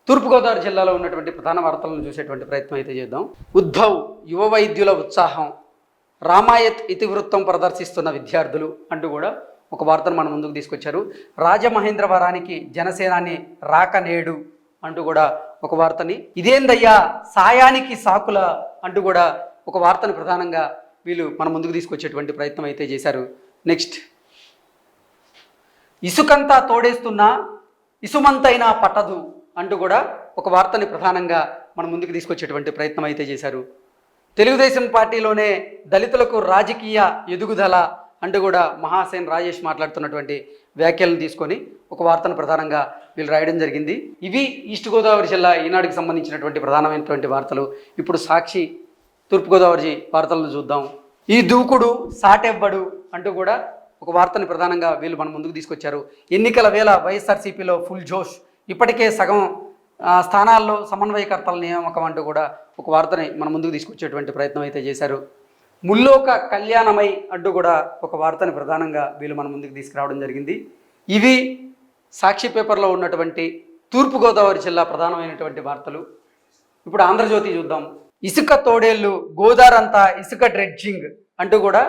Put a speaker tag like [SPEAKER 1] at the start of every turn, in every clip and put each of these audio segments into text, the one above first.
[SPEAKER 1] తూర్పుగోదావరి జిల్లాలో ఉన్నటువంటి ప్రధాన వార్తలను చూసేటువంటి ప్రయత్నం అయితే చేద్దాం. ఉద్ధవ్ యువ వైద్యుల ఉత్సాహం, రామాయత్ ఇతివృత్తం ప్రదర్శిస్తున్న విద్యార్థులు అంటూ కూడా ఒక వార్తను మన ముందుకు తీసుకొచ్చారు. రాజమహేంద్రవరానికి జనసేనాని రాక నేడు అంటూ కూడా ఒక వార్తని, ఇదేందయ్యా సాయానికి సాకుల అంటూ కూడా ఒక వార్తను ప్రధానంగా వీళ్ళు మన ముందుకు తీసుకొచ్చేటువంటి ప్రయత్నం అయితే చేశారు. నెక్స్ట్, ఇసుకంతా తోడేస్తున్నా ఇసుమంతైనా పట్టదు అంటూ కూడా ఒక వార్తని ప్రధానంగా మన ముందుకు తీసుకొచ్చేటువంటి ప్రయత్నం అయితే చేశారు. తెలుగుదేశం పార్టీలోనే దళితులకు రాజకీయ ఎదుగుదల అంటూ కూడా మహాసేన్ రాజేష్ మాట్లాడుతున్నటువంటి వ్యాఖ్యలను తీసుకొని ఒక వార్తను ప్రధానంగా వీళ్ళు రాయడం జరిగింది. ఇవి ఈస్ట్ గోదావరి జిల్లా ఈనాడుకి సంబంధించినటువంటి ప్రధానమైనటువంటి వార్తలు. ఇప్పుడు సాక్షి తూర్పుగోదావరి వార్తలను చూద్దాం. ఈ దూకుడు సాటెవ్వడు అంటూ కూడా ఒక వార్తని ప్రధానంగా వీళ్ళు మన ముందుకు తీసుకొచ్చారు. ఎన్నికల వేళ వైఎస్ఆర్సీపీలో ఫుల్ జోష్, ఇప్పటికే సగం స్థానాల్లో సమన్వయకర్తల నియామకం అంటూ కూడా ఒక వార్తని మన ముందుకు తీసుకొచ్చేటువంటి ప్రయత్నం అయితే చేశారు. ముల్లోక కళ్యాణమై అంటూ కూడా ఒక వార్తని ప్రధానంగా వీళ్ళు మన ముందుకు తీసుకురావడం జరిగింది. ఇవి సాక్షి పేపర్లో ఉన్నటువంటి తూర్పుగోదావరి జిల్లా ప్రధానమైనటువంటి వార్తలు. ఇప్పుడు ఆంధ్రజ్యోతి చూద్దాం. ఇసుక తోడేళ్ళు, గోదారంతా ఇసుక డ్రెడ్జింగ్ అంటూ కూడా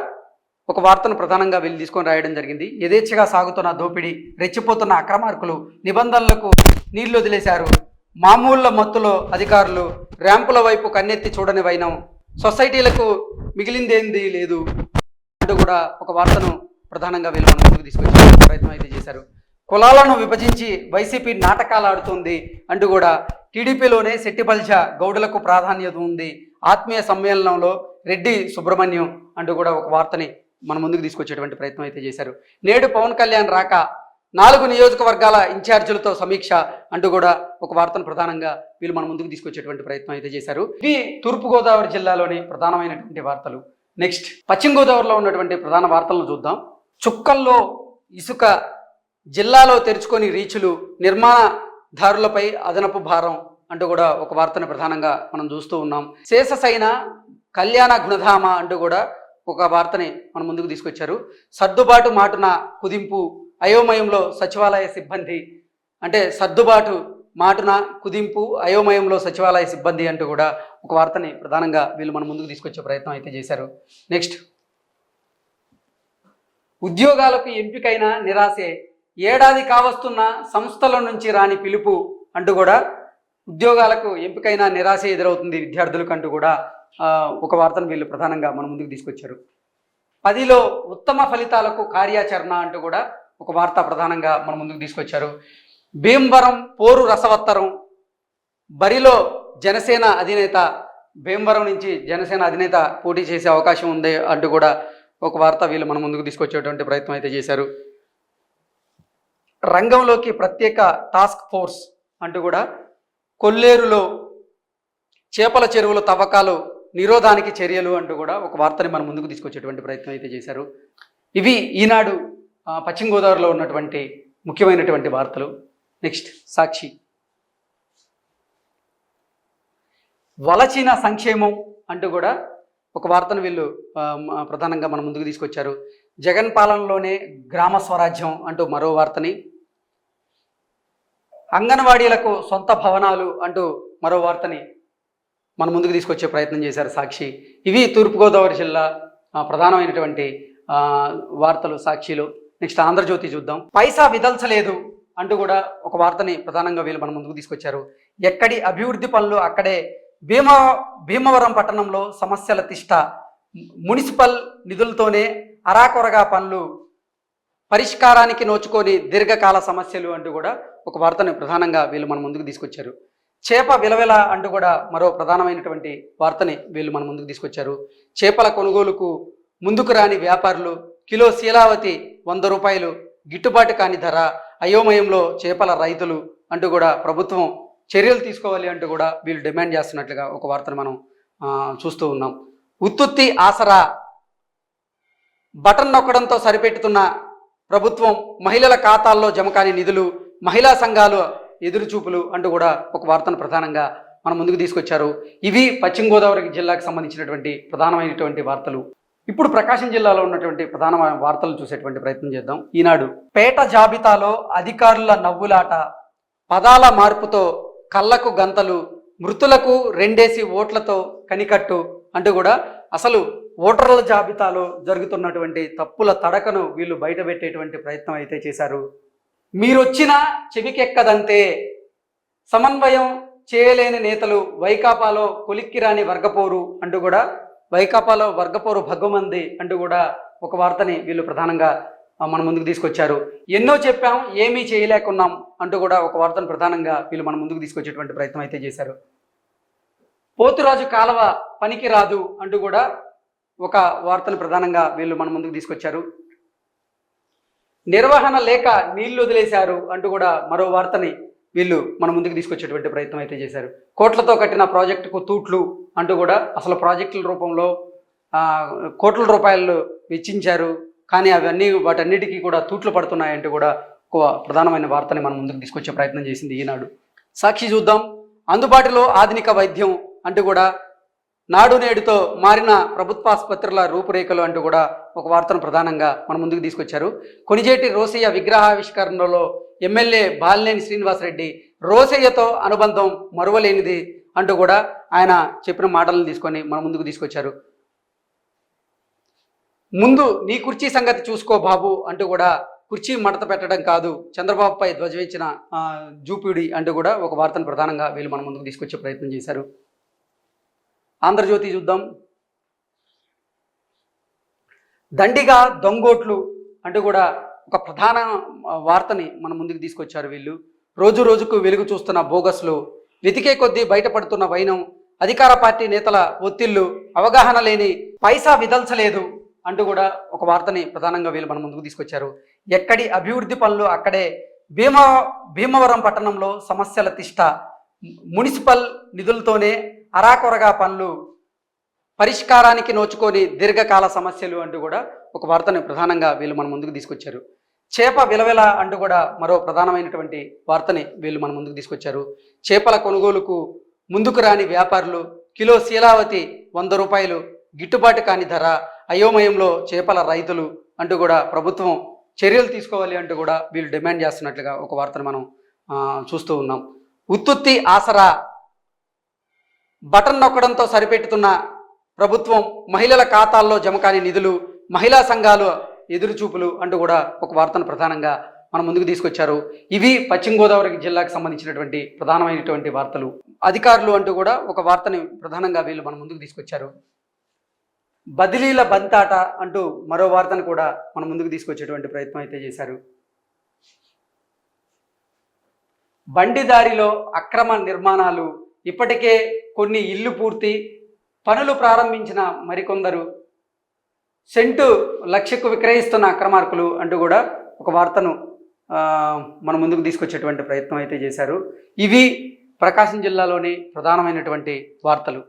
[SPEAKER 1] ఒక వార్తను ప్రధానంగా వీళ్ళు తీసుకొని రాయడం జరిగింది. యథేచ్ఛగా సాగుతున్న దోపిడీ, రెచ్చిపోతున్న అక్రమార్కులు, నిబంధనలకు నీళ్లు వదిలేశారు, మామూళ్ళ మత్తులో అధికారులు, ర్యాంపుల వైపు కన్నెత్తి చూడని వైనం, సొసైటీలకు మిగిలిందేంది లేదు అంటూ కూడా ఒక వార్తను ప్రధానంగా వీళ్ళు మన ముందుకు తీసుకొచ్చే ప్రయత్నం అయితే చేశారు. కులాలను విభజించి వైసీపీ నాటకాలు ఆడుతుంది అంటూ కూడా టీడీపీలోనే శెట్టిపల్చ గౌడులకు ప్రాధాన్యత ఉంది, ఆత్మీయ సమ్మేళనంలో రెడ్డి సుబ్రహ్మణ్యం అంటూ కూడా ఒక వార్తని మన ముందుకు తీసుకొచ్చేటువంటి ప్రయత్నం అయితే చేశారు. నేడు పవన్ కళ్యాణ్ రాక, 4 నియోజకవర్గాల ఇన్ఛార్జీలతో సమీక్ష అంటూ కూడా ఒక వార్తను ప్రధానంగా వీళ్ళు మన ముందుకు తీసుకొచ్చేటువంటి ప్రయత్నం అయితే చేశారు. ఇవి తూర్పుగోదావరి జిల్లాలోని ప్రధానమైనటువంటి వార్తలు. నెక్స్ట్, పశ్చిమ గోదావరిలో ఉన్నటువంటి ప్రధాన వార్తలను చూద్దాం. చుక్కల్లో ఇసుక, జిల్లాలో తెరుచుకొని రీచులు, నిర్మాణదారులపై అదనపు భారం అంటూ కూడా ఒక వార్తను ప్రధానంగా మనం చూస్తూ ఉన్నాం. శేషసైన కళ్యాణ గుణధామ అంటూ కూడా ఒక వార్తని మన ముందుకు తీసుకొచ్చారు. సర్దుబాటు మాటున కుదింపు, అయోమయంలో సచివాలయ సిబ్బంది అంటే సర్దుబాటు మాటున కుదింపు, అయోమయంలో సచివాలయ సిబ్బంది అంటూ కూడా ఒక వార్తని ప్రధానంగా వీళ్ళు మన ముందుకు తీసుకొచ్చే ప్రయత్నం అయితే చేశారు. నెక్స్ట్, ఉద్యోగాలకు ఎంపికైన నిరాశే, ఏడాది కావస్తున్న సంస్థల నుంచి రాని పిలుపు అంటూ కూడా ఉద్యోగాలకు ఎంపికైన నిరాశ ఎదురవుతుంది విద్యార్థులకు అంటూ కూడా ఒక వార్తను వీళ్ళు ప్రధానంగా మన ముందుకు తీసుకొచ్చారు. 10లో ఉత్తమ ఫలితాలకు కార్యాచరణ అంటూ కూడా ఒక వార్త ప్రధానంగా మన ముందుకు తీసుకొచ్చారు. భీమవరం పోరు రసవత్తరం, బరిలో జనసేన అధినేత, భీమవరం నుంచి జనసేన అధినేత పోటీ చేసే అవకాశం ఉంది అంటూ కూడా ఒక వార్త వీళ్ళు మన ముందుకు తీసుకొచ్చేటువంటి ప్రయత్నం అయితే చేశారు. రంగంలోకి ప్రత్యేక టాస్క్ ఫోర్స్ అంటూ కూడా కొల్లేరులో చేపల చెరువుల తవ్వకాలు నిరోధానికి చర్యలు అంటూ కూడా ఒక వార్తని మన ముందుకు తీసుకొచ్చేటువంటి ప్రయత్నం అయితే చేశారు. ఇవి ఈనాడు పశ్చిమ గోదావరిలో ఉన్నటువంటి ముఖ్యమైనటువంటి వార్తలు. నెక్స్ట్, సాక్షి. వలచిన సంక్షేమం అంటూ కూడా ఒక వార్తను వీళ్ళు ప్రధానంగా మన ముందుకు తీసుకొచ్చారు. జగన్ పాలనలోనే గ్రామ స్వరాజ్యం అంటూ మరో వార్తని, అంగన్వాడీలకు సొంత భవనాలు అంటూ మరో వార్తని మన ముందుకు తీసుకొచ్చే ప్రయత్నం చేశారు సాక్షి. ఇవి తూర్పుగోదావరి జిల్లా ప్రధానమైనటువంటి వార్తలు సాక్షిలో. నెక్స్ట్, ఆంధ్రజ్యోతి చూద్దాం. పైసా విదల్చలేదు అంటూ కూడా ఒక వార్తని ప్రధానంగా వీళ్ళు మన ముందుకు తీసుకొచ్చారు. ఎక్కడి అభివృద్ధి పనులు అక్కడే, భీమవరం పట్టణంలో సమస్యల తిష్ట, మున్సిపల్ నిధులతోనే అరాకొరగా పనులు, పరిష్కారానికి నోచుకొని దీర్ఘకాల సమస్యలు అంటూ కూడా ఒక వార్తని ప్రధానంగా వీళ్ళు మన ముందుకు తీసుకొచ్చారు. చేప విలవిల అంటూ కూడా మరో ప్రధానమైనటువంటి వార్తని వీళ్ళు మన ముందుకు తీసుకొచ్చారు. చేపల కొనుగోలుకు ముందుకు రాని వ్యాపారులు, కిలో శీలావతి 100 రూపాయలు గిట్టుబాటు కాని ధర, అయోమయంలో చేపల రైతులు అంటూ కూడా ప్రభుత్వం చర్యలు తీసుకోవాలి అంటూ కూడా వీళ్ళు డిమాండ్ చేస్తున్నట్లుగా ఒక వార్తను మనం చూస్తూ ఉన్నాం. ఉత్తుత్తి ఆసరా, బటన్ నొక్కడంతో సరిపెట్టుతున్న ప్రభుత్వం, మహిళల ఖాతాల్లో జమ కాని నిధులు, మహిళా సంఘాలు ఎదురుచూపులు అంటూ కూడా ఒక వార్తను ప్రధానంగా మన ముందుకు తీసుకొచ్చారు. ఇవి పశ్చిమ గోదావరి జిల్లాకు సంబంధించినటువంటి ప్రధానమైనటువంటి వార్తలు. ఇప్పుడు ప్రకాశం జిల్లాలో ఉన్నటువంటి ప్రధాన వార్తలు చూసేటువంటి ప్రయత్నం చేద్దాం. ఈనాడు. పేట జాబితాలో అధికారుల నవ్వులాట, పదాల మార్పుతో కళ్ళకు గంతలు, మృతులకు రెండేసి ఓట్లతో కనికట్టు అంటూ కూడా అసలు ఓటర్ల జాబితాలో జరుగుతున్నటువంటి తప్పుల తడకను వీళ్ళు బయటపెట్టేటువంటి ప్రయత్నం అయితే చేశారు. మీరొచ్చినా చెవికెక్కదంతే, సమన్వయం చేయలేని నేతలు, వైకాపాలో కొలిక్కిరాని వర్గపోరు అంటూ కూడా వైకాపాలో వర్గపోరు భగ్గమంది అంటూ కూడా ఒక వార్తని వీళ్ళు ప్రధానంగా మన ముందుకు తీసుకొచ్చారు. ఎన్నో చెప్పాం ఏమీ చేయలేకున్నాం అంటూ కూడా ఒక వార్తను ప్రధానంగా వీళ్ళు మన ముందుకు తీసుకొచ్చేటువంటి ప్రయత్నం అయితే చేశారు. పోతురాజు కాలవ పనికి రాదు అంటూ కూడా ఒక వార్తను ప్రధానంగా వీళ్ళు మన ముందుకు తీసుకొచ్చారు. నిర్వహణ లేక నీళ్లు వదిలేశారు అంటూ కూడా మరో వార్తని వీళ్ళు మన ముందుకు తీసుకొచ్చేటువంటి ప్రయత్నం అయితే చేశారు. కోట్లతో కట్టిన ప్రాజెక్టుకు తూట్లు అంటూ కూడా అసలు ప్రాజెక్టుల రూపంలో కోట్ల రూపాయలు వెచ్చించారు, కానీ వాటన్నిటికీ కూడా తూట్లు పడుతున్నాయంటూ కూడా ఒక ప్రధానమైన వార్తని మన ముందుకు తీసుకొచ్చే ప్రయత్నం చేసింది ఈనాడు. సాక్షి చూద్దాం. అందుబాటులో ఆధునిక వైద్యం అంటూ కూడా నాడు నేడుతో మారిన ప్రభుత్వాసుపత్రుల రూపురేఖలు అంటూ కూడా ఒక వార్తను ప్రధానంగా మన ముందుకు తీసుకొచ్చారు. కొణిజేటి రోసయ్య విగ్రహావిష్కరణలో ఎమ్మెల్యే బాలినేని శ్రీనివాసరెడ్డి రోసయ్యతో అనుబంధం మరువలేనిది అంటూ కూడా ఆయన చెప్పిన మాటలను తీసుకొని మన ముందుకు తీసుకొచ్చారు. ముందు నీ కుర్చీ సంగతి చూసుకో బాబు అంటూ కూడా కుర్చీ మడత పెట్టడం కాదు, చంద్రబాబుపై ధ్వజవించిన జూపిడి అంటూ కూడా ఒక వార్తను ప్రధానంగా వీళ్ళు మన ముందుకు తీసుకొచ్చే ప్రయత్నం చేశారు. ఆంధ్రజ్యోతి చూద్దాం. దండిగా దొంగోట్లు అంటూ కూడా ఒక ప్రధాన వార్తని మన ముందుకు తీసుకొచ్చారు వీళ్ళు. రోజు రోజుకు వెలుగు చూస్తున్న బోగస్లు, వెతికే కొద్దీ బయటపడుతున్న వైనం, అధికార పార్టీ నేతల ఒత్తిళ్లు, అవగాహన లేని పైసా విదల్చలేదు అంటూ కూడా ఒక వార్తని ప్రధానంగా వీళ్ళు మన ముందుకు తీసుకొచ్చారు. ఎక్కడి అభివృద్ధి పనులు అక్కడే, భీమవరం పట్టణంలో సమస్యల తిష్ట, మున్సిపల్ నిధులతోనే అరాకొరగా పనులు, పరిష్కారానికి నోచుకొని దీర్ఘకాల సమస్యలు అంటూ కూడా ఒక వార్తని ప్రధానంగా వీళ్ళు మన ముందుకు తీసుకొచ్చారు. చేప విలవిల అంటూ కూడా మరో ప్రధానమైనటువంటి వార్తని వీళ్ళు మన ముందుకు తీసుకొచ్చారు. చేపల కొనుగోలుకు ముందుకు రాని వ్యాపారులు, కిలో శీలావతి 100 రూపాయలు, గిట్టుబాటు కాని ధర, అయోమయంలో చేపల రైతులు అంటూ కూడా ప్రభుత్వం చర్యలు తీసుకోవాలి అంటూ కూడా వీళ్ళు డిమాండ్ చేస్తున్నట్లుగా ఒక వార్తను మనం చూస్తూ ఉన్నాం. ఉత్తుత్తి ఆసరా, బటన్ నొక్కడంతో సరిపెట్టుతున్న ప్రభుత్వం, మహిళల ఖాతాల్లో జమకాని నిధులు, మహిళా సంఘాలు ఎదురుచూపులు అంటూ కూడా ఒక వార్తను ప్రధానంగా మన ముందుకు తీసుకొచ్చారు. ఇవి పశ్చిమ గోదావరి జిల్లాకు సంబంధించినటువంటి ప్రధానమైనటువంటి వార్తలు. అధికారులు అంటూ కూడా ఒక వార్తని ప్రధానంగా వీళ్ళు మన ముందుకు తీసుకొచ్చారు. బదిలీల బంతాట అంటూ మరో వార్తను కూడా మన ముందుకు తీసుకొచ్చేటువంటి ప్రయత్నం అయితే చేశారు. బండిదారిలో అక్రమ నిర్మాణాలు, ఇప్పటికే కొన్ని ఇల్లు పూర్తి, పనులు ప్రారంభించిన మరికొందరు, సెంటు 1,00,000కు విక్రయిస్తున్న అక్రమార్కులు అంటూ కూడా ఒక వార్తను మన ముందుకు తీసుకొచ్చేటువంటి ప్రయత్నం అయితే చేశారు. ఇవి ప్రకాశం జిల్లాలోని ప్రధానమైనటువంటి వార్తలు.